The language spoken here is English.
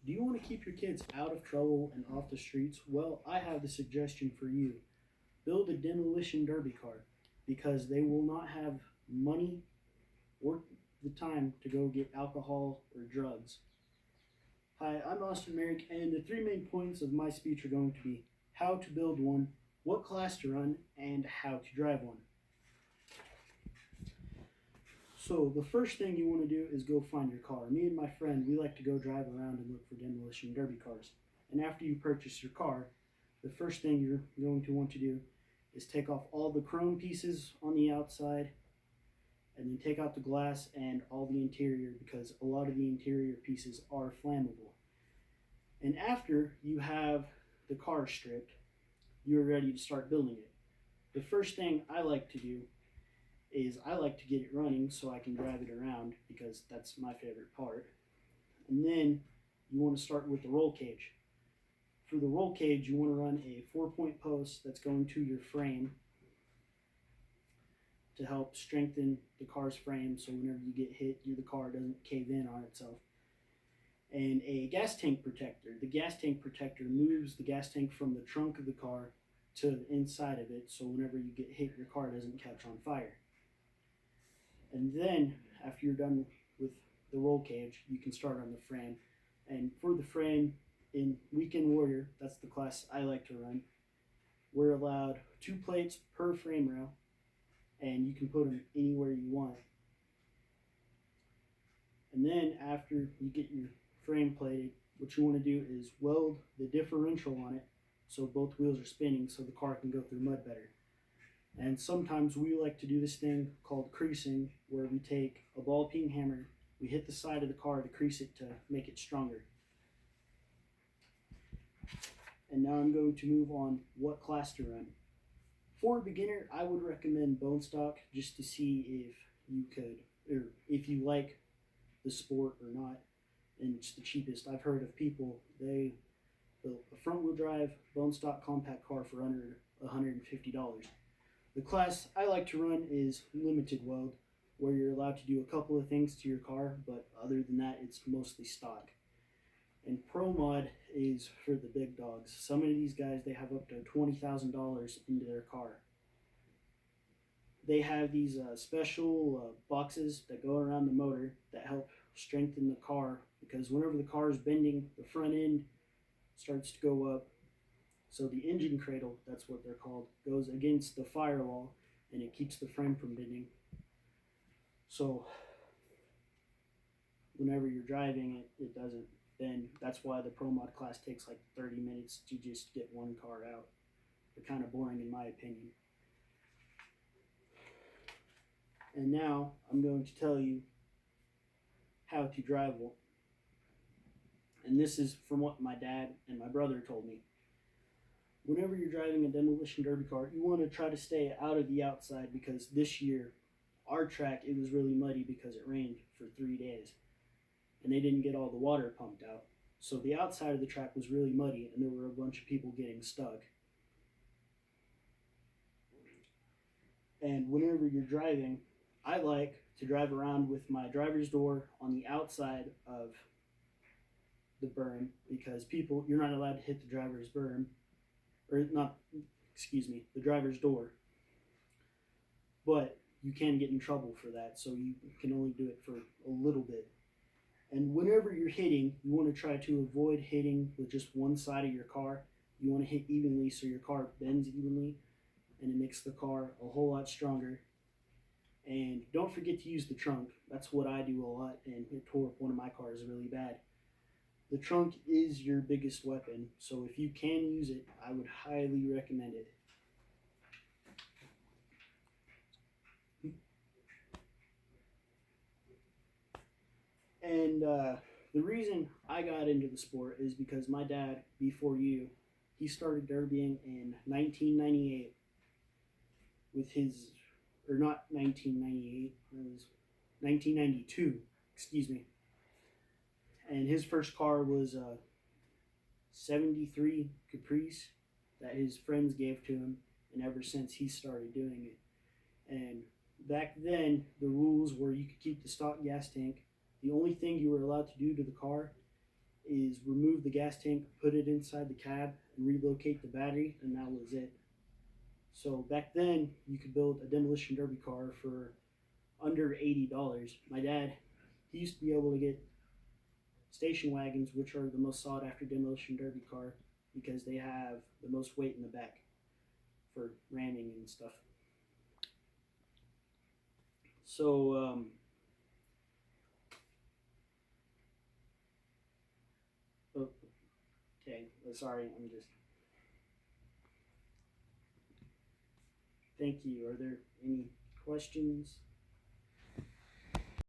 Do you want to keep your kids out of trouble and off the streets? Well, I have the suggestion for you. Build a demolition derby car because they will not have money or the time to go get alcohol or drugs. Hi, I'm Austin Merrick, and the three main points of my speech are going to be how to build one, what class to run, and how to drive one. So the first thing you want to do is go find your car. Me and my friend, we like to go drive around and look for demolition derby cars. And after you purchase your car, the first thing you're going to want to do is take off all the chrome pieces on the outside and then take out the glass and all the interior because a lot of the interior pieces are flammable. And after you have the car stripped, you're ready to start building it. The first thing I like to do is I like to get it running so I can drive it around because that's my favorite part. And then you want to start with the roll cage. For the roll cage, you want to run a 4-point post that's going to your frame to help strengthen the car's frame so whenever you get hit, the car doesn't cave in on itself. And a gas tank protector. The gas tank protector moves the gas tank from the trunk of the car to the inside of it so whenever you get hit, your car doesn't catch on fire. And then, after you're done with the roll cage, you can start on the frame. And for the frame, in Weekend Warrior, that's the class I like to run, we're allowed 2 plates per frame rail, and you can put them anywhere you want. And then, after you get your frame plated, what you want to do is weld the differential on it so both wheels are spinning so the car can go through mud better. And sometimes we like to do this thing called creasing, where we take a ball peen hammer, we hit the side of the car to crease it to make it stronger. And now I'm going to move on what class to run. For a beginner, I would recommend bone stock just to see if you could, or if you like the sport or not. And it's the cheapest. I've heard of people, they built a front wheel drive bone stock compact car for under $150. The class I like to run is limited weld, where you're allowed to do a couple of things to your car, but other than that, it's mostly stock. And Pro Mod is for the big dogs. Some of these guys, they have up to $20,000 into their car. They have these special boxes that go around the motor that help strengthen the car because whenever the car is bending, the front end starts to go up. So the engine cradle, that's what they're called, goes against the firewall and it keeps the frame from bending. So whenever you're driving it, it doesn't bend. That's why the Pro Mod class takes like 30 minutes to just get one car out. They're kind of boring in my opinion. And now I'm going to tell you how to drive one. And this is from what my dad and my brother told me. Whenever you're driving a demolition derby car, you want to try to stay out of the outside because this year, our track, it was really muddy because it rained for 3 days. And they didn't get all the water pumped out. So the outside of the track was really muddy and there were a bunch of people getting stuck. And whenever you're driving, I like to drive around with my driver's door on the outside of the berm because you're not allowed to hit the driver's berm. The driver's door. But you can get in trouble for that, so you can only do it for a little bit. And whenever you're hitting, you want to try to avoid hitting with just one side of your car. You want to hit evenly so your car bends evenly, and it makes the car a whole lot stronger. And don't forget to use the trunk. That's what I do a lot, and it tore up one of my cars really bad. The trunk is your biggest weapon, so if you can use it, I would highly recommend it. And the reason I got into the sport is because my dad, before you, he started derbying in 1998 with his, or not 1998, it was 1992, excuse me. And his first car was a 73 Caprice that his friends gave to him, and ever since he started doing it. And back then, the rules were you could keep the stock gas tank. The only thing you were allowed to do to the car is remove the gas tank, put it inside the cab, and relocate the battery, and that was it. So back then, you could build a demolition derby car for under $80. My dad, he used to be able to get station wagons, which are the most sought after demolition derby car because they have the most weight in the back for ramming and stuff. So, oh, okay, sorry, I'm just. Thank you. Are there any questions?